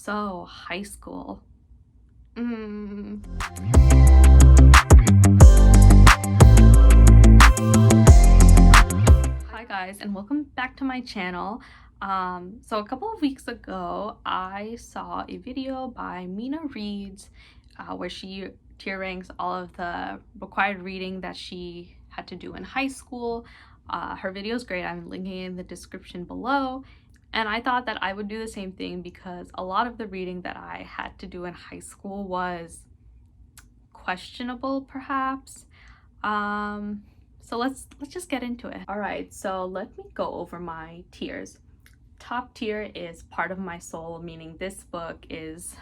So, high school. Mm. Hi guys, and welcome back to my channel. So a couple of weeks ago, I saw a video by Mina Reeds where she tier ranks all of the required reading that she had to do in high school. Her video is great. I'm linking it in the description below. And I thought that I would do the same thing because a lot of the reading that I had to do in high school was questionable, perhaps. So let's just get into it. All right, so let me go over my tiers. Top tier is Part of My Soul, meaning this book is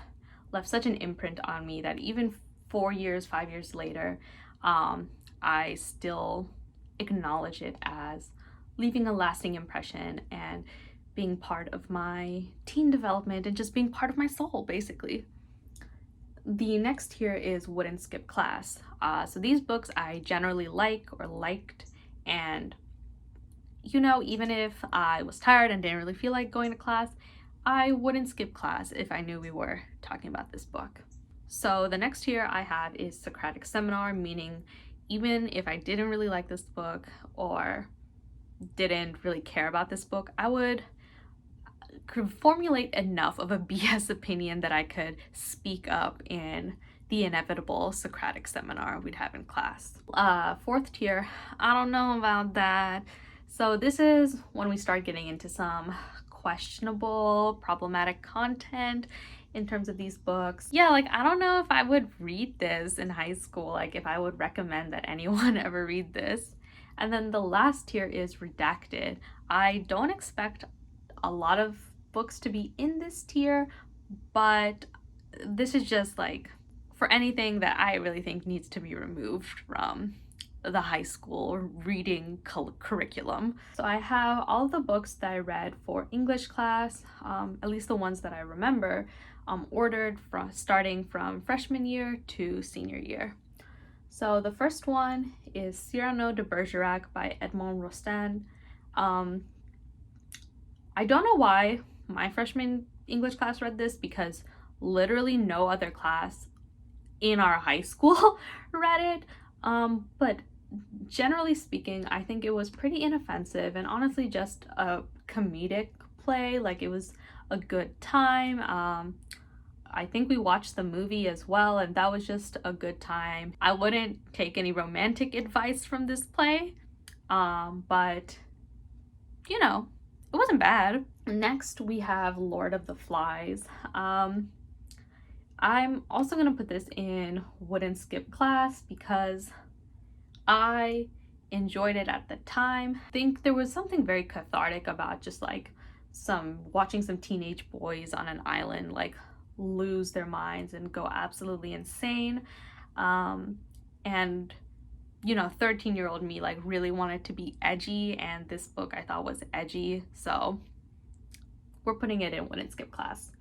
left such an imprint on me that even 4 years, 5 years later, I still acknowledge it as leaving a lasting impression and being part of my teen development and just being part of my soul, basically. The next tier is Wouldn't Skip Class. So these books I generally like or liked, and even if I was tired and didn't really feel like going to class, I wouldn't skip class if I knew we were talking about this book. So the next tier I have is Socratic Seminar, meaning even if I didn't really like this book or didn't really care about this book, I could formulate enough of a BS opinion that I could speak up in the inevitable Socratic Seminar we'd have in class. Fourth tier, I don't know about that. So this is when we start getting into some questionable, problematic content in terms of these books. Yeah, like I don't know if I would read this in high school, like if I would recommend that anyone ever read this. And then the last tier is Redacted. I don't expect a lot of books to be in this tier, but this is just like for anything that I really think needs to be removed from the high school reading curriculum. So I have all of the books that I read for English class, at least the ones that I remember, ordered from starting from freshman year to senior year. So the first one is Cyrano de Bergerac by Edmond Rostand. I don't know why my freshman English class read this, because literally no other class in our high school read it. But generally speaking, I think it was pretty inoffensive and honestly just a comedic play. Like it was a good time. I think we watched the movie as well, and that was just a good time. I wouldn't take any romantic advice from this play, but it wasn't bad. Next, we have Lord of the Flies. I'm also gonna put this in wouldn't skip class because I enjoyed it at the time. I think there was something very cathartic about just like watching some teenage boys on an island like lose their minds and go absolutely insane. And 13-year-old me like really wanted to be edgy, and this book I thought was edgy, so we're putting it in wouldn't skip class.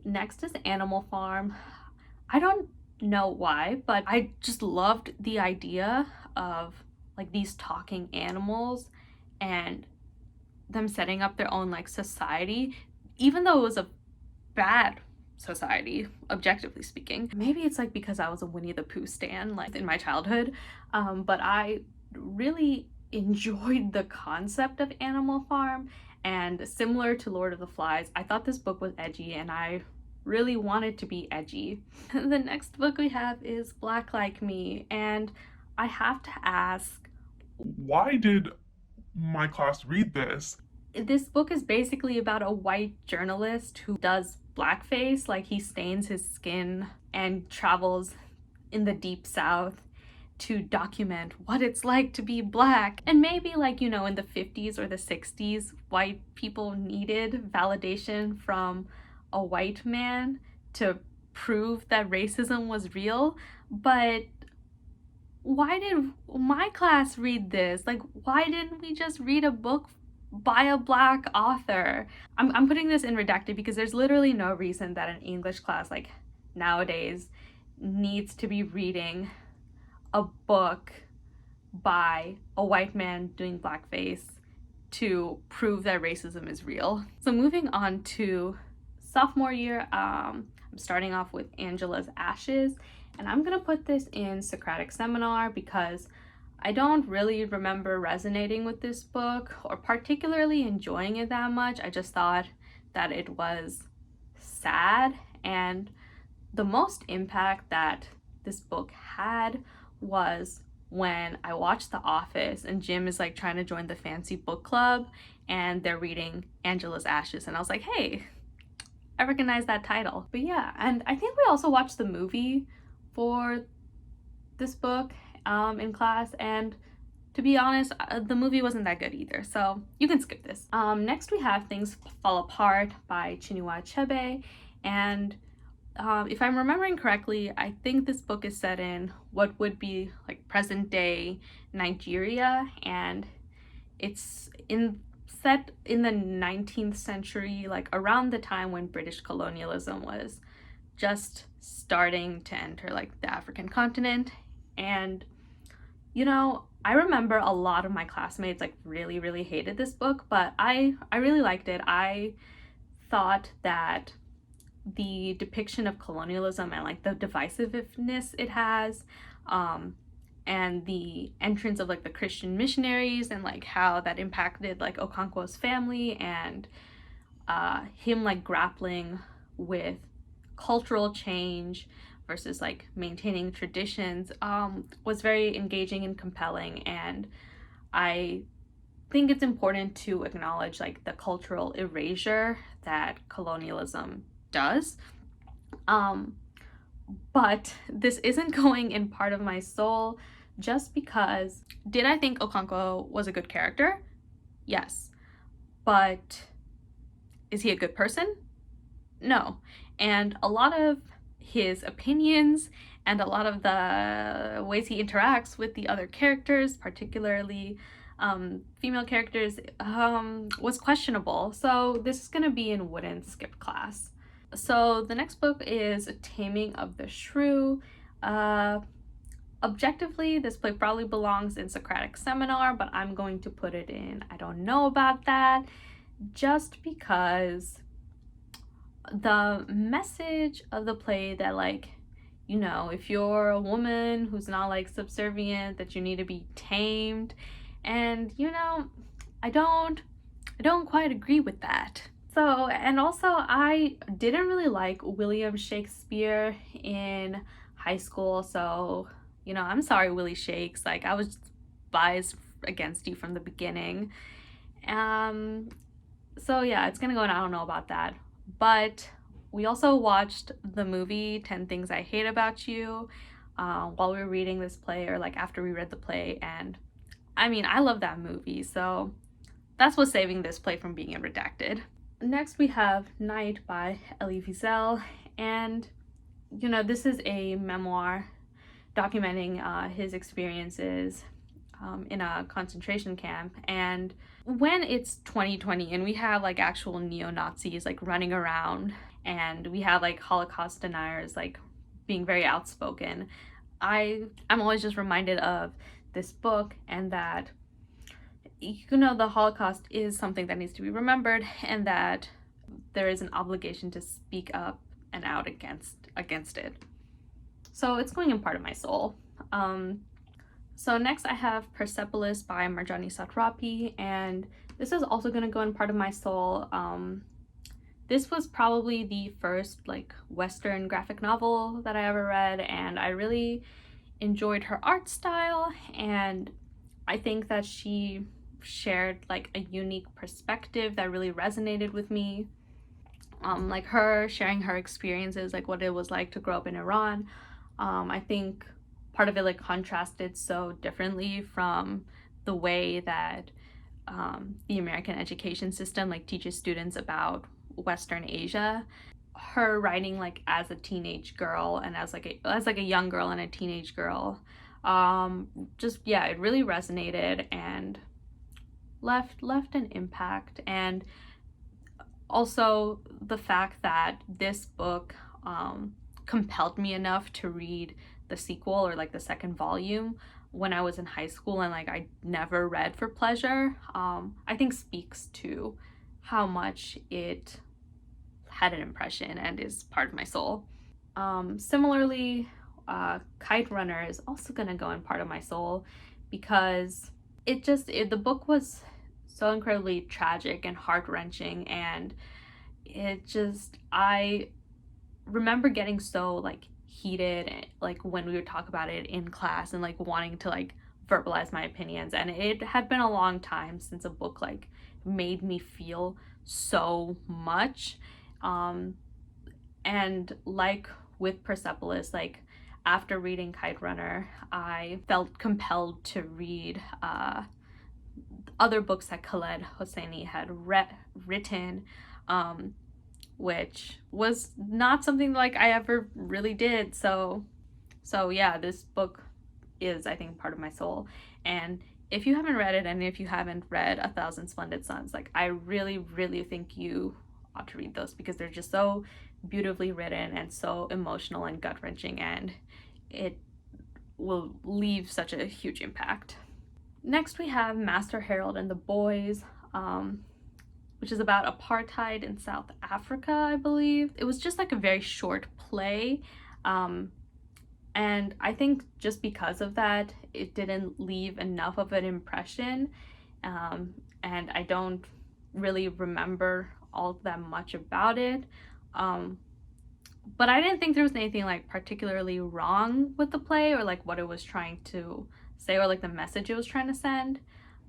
Next is Animal Farm. I don't know why, but I just loved the idea of like these talking animals and them setting up their own like society, even though it was a bad society, objectively speaking. Maybe it's like because I was a Winnie the Pooh stan like in my childhood, but I really enjoyed the concept of Animal Farm, and similar to Lord of the Flies, I thought this book was edgy and I really wanted to be edgy. The next book we have is Black Like Me, and I have to ask, why did my class read this? this book is basically about a white journalist who does blackface, like he stains his skin and travels in the deep south to document what it's like to be black. And maybe like, in the 50s or the 60s, white people needed validation from a white man to prove that racism was real. But why did my class read this? Like, why didn't we just read a book by a black author? I'm putting this in redacted because there's literally no reason that an English class like nowadays needs to be reading a book by a white man doing blackface to prove that racism is real. So moving on to sophomore year. I'm starting off with Angela's Ashes, and I'm gonna put this in Socratic Seminar because I don't really remember resonating with this book or particularly enjoying it that much. I just thought that it was sad, and the most impact that this book had was when I watched The Office and Jim is like trying to join the fancy book club and they're reading Angela's Ashes, and I was like, hey, I recognize that title. But yeah, and I think we also watched the movie for this book in class, and to be honest, the movie wasn't that good either, so you can skip this. Next we have Things Fall Apart by Chinua Achebe, and if I'm remembering correctly, I think this book is set in what would be like present day Nigeria, and it's set in the 19th century, like around the time when British colonialism was just starting to enter like the African continent. And I remember a lot of my classmates like really hated this book, but I really liked it. I thought that the depiction of colonialism and like the divisiveness it has, and the entrance of like the Christian missionaries and like how that impacted like Okonkwo's family, and him like grappling with cultural change versus like maintaining traditions, was very engaging and compelling. And I think it's important to acknowledge like the cultural erasure that colonialism does. But this isn't going in Part of My Soul just because, did I think Okonkwo was a good character? Yes. But is he a good person? No. And a lot of his opinions and a lot of the ways he interacts with the other characters, particularly female characters, was questionable. So this is gonna be in wouldn't skip class. So the next book is Taming of the Shrew. Objectively, this play probably belongs in Socratic Seminar, but I'm going to put it in I don't know about that, just because the message of the play that like, if you're a woman who's not like subservient, that you need to be tamed, and I don't quite agree with that. So, and also I didn't really like William Shakespeare in high school, so I'm sorry, Willie Shakes, like I was biased against you from the beginning. So yeah, it's gonna go in I don't know about that. But we also watched the movie 10 Things I Hate About You while we were reading this play, or like after we read the play, and I mean, I love that movie, so that's what's saving this play from being redacted. Next we have Night by Elie Wiesel, and this is a memoir documenting his experiences in a concentration camp. And when it's 2020 and we have like actual neo-Nazis like running around, and we have like Holocaust deniers like being very outspoken, I'm always just reminded of this book, and that the Holocaust is something that needs to be remembered, and that there is an obligation to speak up and out against it. So it's going in Part of My Soul. So next I have Persepolis by Marjane Satrapi, and this is also going to go in Part of My Soul. This was probably the first like Western graphic novel that I ever read, and I really enjoyed her art style, and I think that she shared like a unique perspective that really resonated with me. Like her sharing her experiences, like what it was like to grow up in Iran. I think part of it like contrasted so differently from the way that the American education system like teaches students about Western Asia. Her writing like as a teenage girl and as a young girl and a teenage girl, just yeah, it really resonated and left an impact. And also the fact that this book compelled me enough to read the sequel, or like the second volume, when I was in high school, and like I never read for pleasure, I think speaks to how much it had an impression and is part of my soul. Similarly, Kite Runner is also gonna go in part of my soul because the book was so incredibly tragic and heart-wrenching, and I remember getting so like heated like when we would talk about it in class and like wanting to like verbalize my opinions, and it had been a long time since a book like made me feel so much. And like with Persepolis, like after reading Kite Runner, I felt compelled to read other books that Khaled Hosseini had written, which was not something like I ever really did. So yeah, this book is, I think, part of my soul. And if you haven't read it, and if you haven't read A Thousand Splendid Suns, like I really, really think you ought to read those because they're just so beautifully written and so emotional and gut-wrenching, and it will leave such a huge impact. Next we have Master Harold and the Boys, which is about apartheid in South Africa, I believe. It was just like a very short play, and I think just because of that, it didn't leave enough of an impression, and I don't really remember all that much about it. But I didn't think there was anything like particularly wrong with the play or like what it was trying to say or like the message it was trying to send.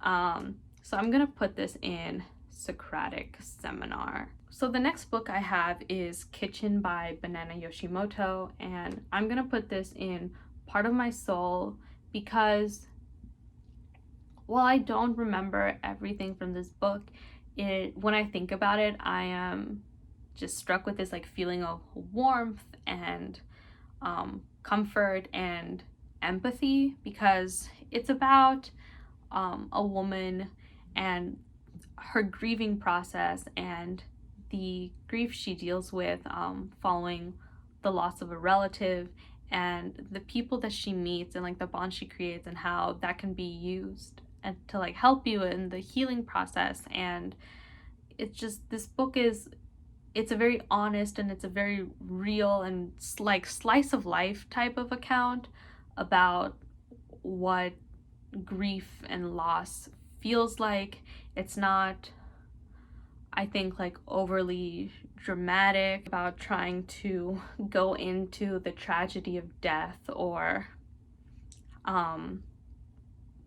So I'm gonna put this in Socratic Seminar. So the next book I have is Kitchen by Banana Yoshimoto, and I'm gonna put this in part of my soul because while I don't remember everything from this book, when I think about it, I am just struck with this like feeling of warmth and comfort and empathy, because it's about a woman and her grieving process and the grief she deals with following the loss of a relative, and the people that she meets and like the bond she creates and how that can be used and to like help you in the healing process. And it's just, this book is, it's a very honest and it's a very real and like slice of life type of account about what grief and loss feels like. It's not, I think, like overly dramatic about trying to go into the tragedy of death or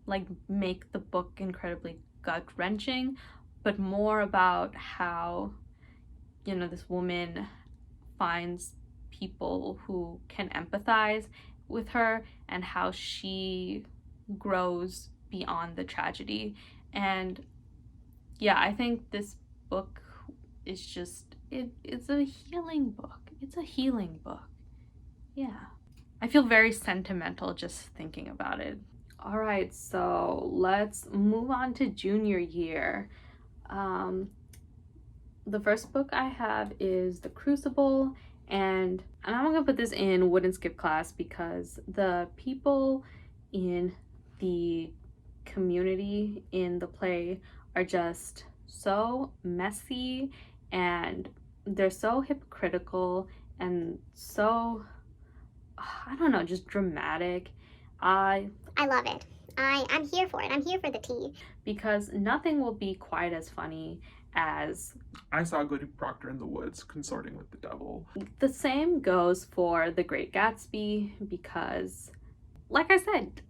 like make the book incredibly gut-wrenching, but more about how, you know, this woman finds people who can empathize with her and how she grows beyond the tragedy. And yeah, I think this book is just, it's a healing book. It's a healing book. Yeah. I feel very sentimental just thinking about it. All right, so let's move on to junior year. The first book I have is The Crucible, and I'm gonna put this in wouldn't skip class because the people in the community in the play are just so messy, and they're so hypocritical and so, I don't know, just dramatic. I love it. I'm here for it. I'm here for the tea. Because nothing will be quite as funny as I Saw Goody Proctor in the Woods consorting with the devil. the same goes for The Great Gatsby, because like I said,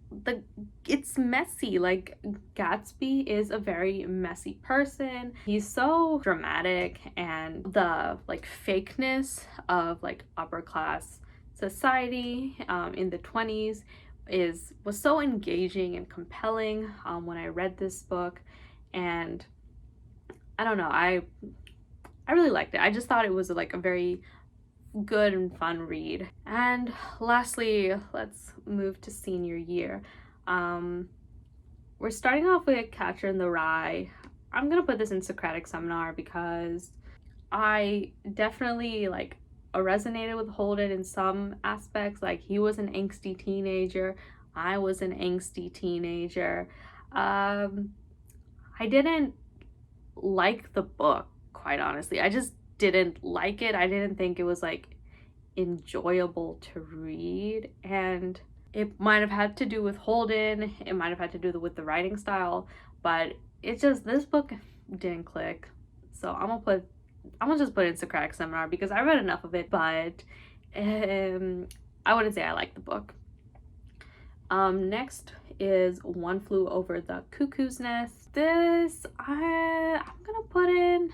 it's messy. Like, Gatsby is a very messy person. He's so dramatic, and the like fakeness of like upper class society in the 20s was so engaging and compelling when I read this book. And I don't know, I really liked it. I just thought it was like a very good and fun read. And lastly, let's move to senior year. We're starting off with Catcher in the Rye. I'm gonna put this in Socratic Seminar because I definitely like resonated with Holden in some aspects. Like, he was an angsty teenager, I was an angsty teenager. I didn't like the book, quite honestly. I just didn't like it. I didn't think it was like enjoyable to read, and it might have had to do with Holden, it might have had to do with the writing style, but it's just, this book didn't click. So I'm gonna just put in Socratic Seminar because I read enough of it, but I wouldn't say I like the book. Next is One Flew Over the Cuckoo's Nest. This I'm gonna put in,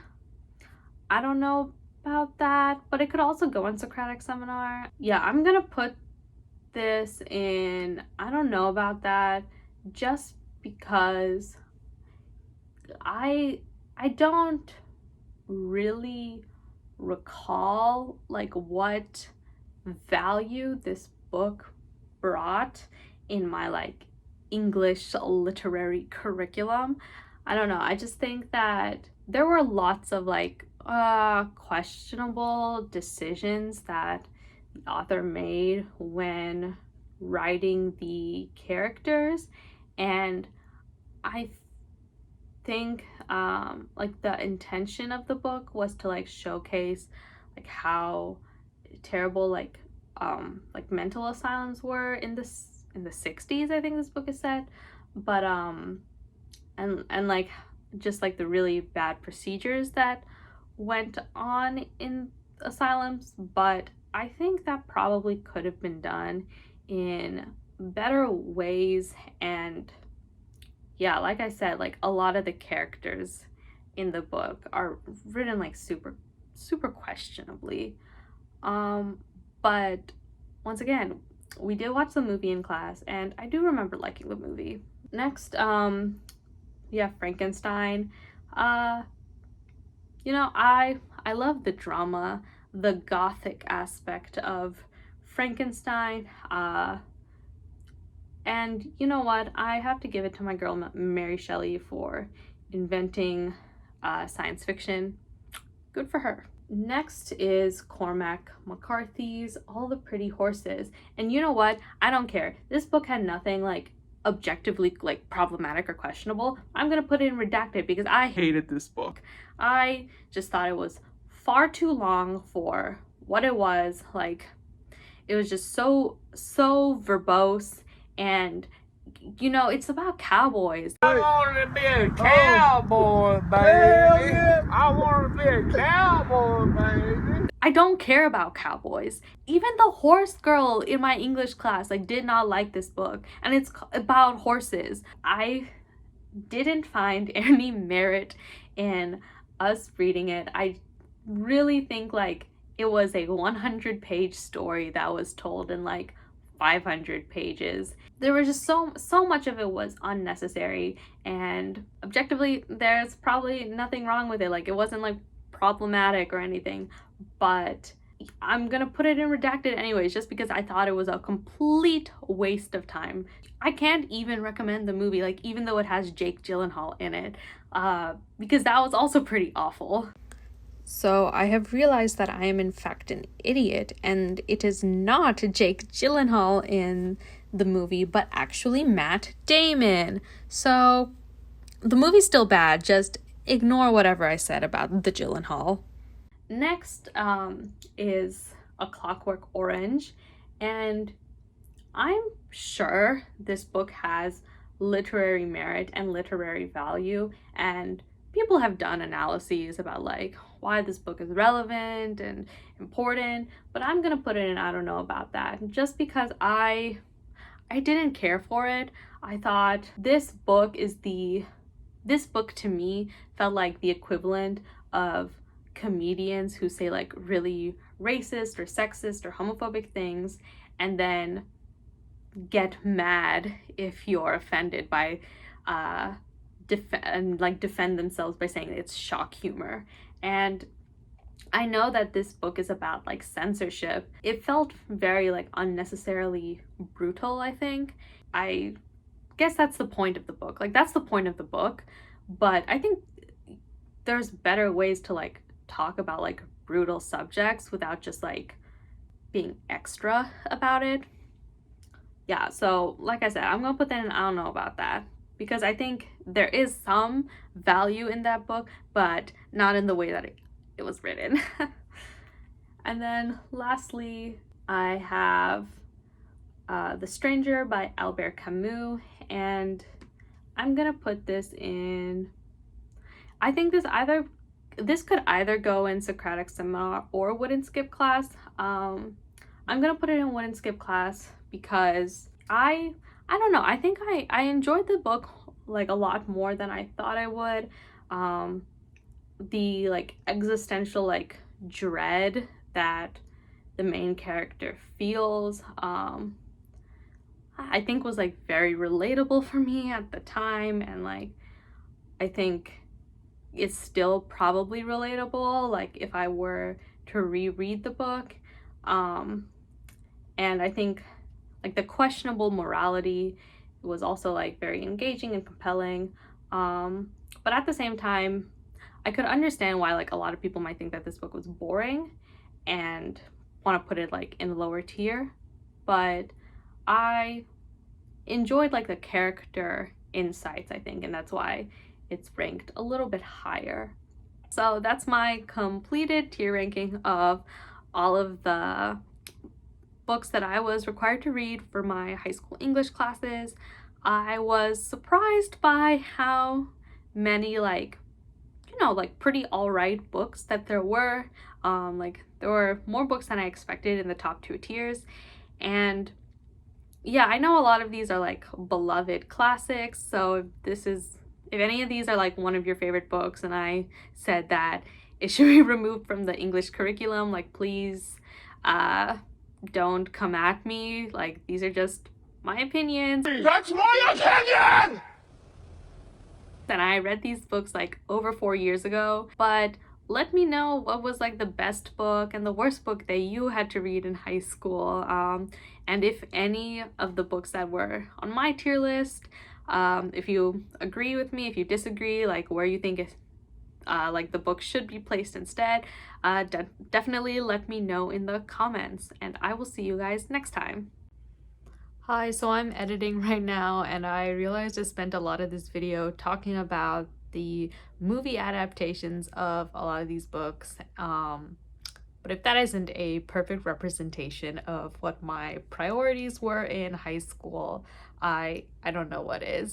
I don't know about that, but it could also go in Socratic Seminar. Yeah, I'm gonna put this in, I don't know about that, just because I don't really recall like what value this book brought in my like English literary curriculum. I don't know, I just think that there were lots of like questionable decisions that the author made when writing the characters, and I think like the intention of the book was to like showcase like how terrible like mental asylums were in the 60s, I think this book is set, but and like just like the really bad procedures that went on in asylums. But I think that probably could have been done in better ways. And yeah, like I said, like a lot of the characters in the book are written like super questionably. But once again, we did watch the movie in class, and I do remember liking the movie. Next, yeah, Frankenstein. You know, I love the drama, the gothic aspect of Frankenstein. And you know what? I have to give it to my girl Mary Shelley for inventing science fiction. Good for her. Next is Cormac McCarthy's All the Pretty Horses. And you know what? I don't care. This book had nothing like objectively like problematic or questionable. I'm gonna put it in redacted because I hated this book. I just thought it was far too long for what it was. Like, it was just so verbose, and you know, it's about cowboys. I want to be a cowboy, baby. I want to be a cowboy, baby. I don't care about cowboys. Even the horse girl in my English class like did not like this book, and it's about horses. I didn't find any merit in us reading it. I really think like it was a 100-page story that was told in like 500 pages. There was just so much of it was unnecessary, and objectively there's probably nothing wrong with it. Like, it wasn't like problematic or anything, but I'm gonna put it in redacted anyways just because I thought it was a complete waste of time. I can't even recommend the movie, like, even though it has Jake Gyllenhaal in it, because that was also pretty awful. So I have realized that I am in fact an idiot, and it is not Jake Gyllenhaal in the movie, but actually Matt Damon. So the movie's still bad, just ignore whatever I said about the Gyllenhaal. Next is A Clockwork Orange, and I'm sure this book has literary merit and literary value, and people have done analyses about like why this book is relevant and important, but I'm gonna put it in I don't know about that just because I didn't care for it. I thought this book to me felt like the equivalent of comedians who say like really racist or sexist or homophobic things and then get mad if you're offended by defend themselves by saying it's shock humor. And I know that this book is about like censorship. It felt very like unnecessarily brutal, I think. I guess that's the point of the book. Like, that's the point of the book, but I think there's better ways to like talk about like brutal subjects without just like being extra about it. Yeah, so like I said, I'm gonna put that in I don't know about that, because I think there is some value in that book, but not in the way that it was written. And then lastly, I have The Stranger by Albert Camus, and I'm gonna put this in, I think this could either go in Socratic Seminar or Wouldn't Skip Class. I'm gonna put it in Wouldn't Skip Class because I don't know, I think I enjoyed the book like a lot more than I thought I would. The like existential like dread that the main character feels, I think was like very relatable for me at the time, and like I think it's still probably relatable like if I were to reread the book. And I think like the questionable morality was also like very engaging and compelling, but at the same time I could understand why like a lot of people might think that this book was boring and want to put it like in the lower tier, but I enjoyed like the character insights, I think, and that's why it's ranked a little bit higher. So that's my completed tier ranking of all of the books that I was required to read for my high school English classes. I was surprised by how many like, you know, like pretty alright books that there were. Like there were more books than I expected in the top 2 tiers, and yeah, I know a lot of these are like beloved classics, so if any of these are like one of your favorite books and I said that it should be removed from the English curriculum, like please don't come at me. Like these are just my opinions. That's my opinion! And I read these books like over 4 years ago, but let me know what was like the best book and the worst book that you had to read in high school, and if any of the books that were on my tier list, if you agree with me, if you disagree, like where you think like the book should be placed instead, definitely let me know in the comments, and I will see you guys next time. Hi, so I'm editing right now and I realized I spent a lot of this video talking about the movie adaptations of a lot of these books, but if that isn't a perfect representation of what my priorities were in high school, I don't know what is.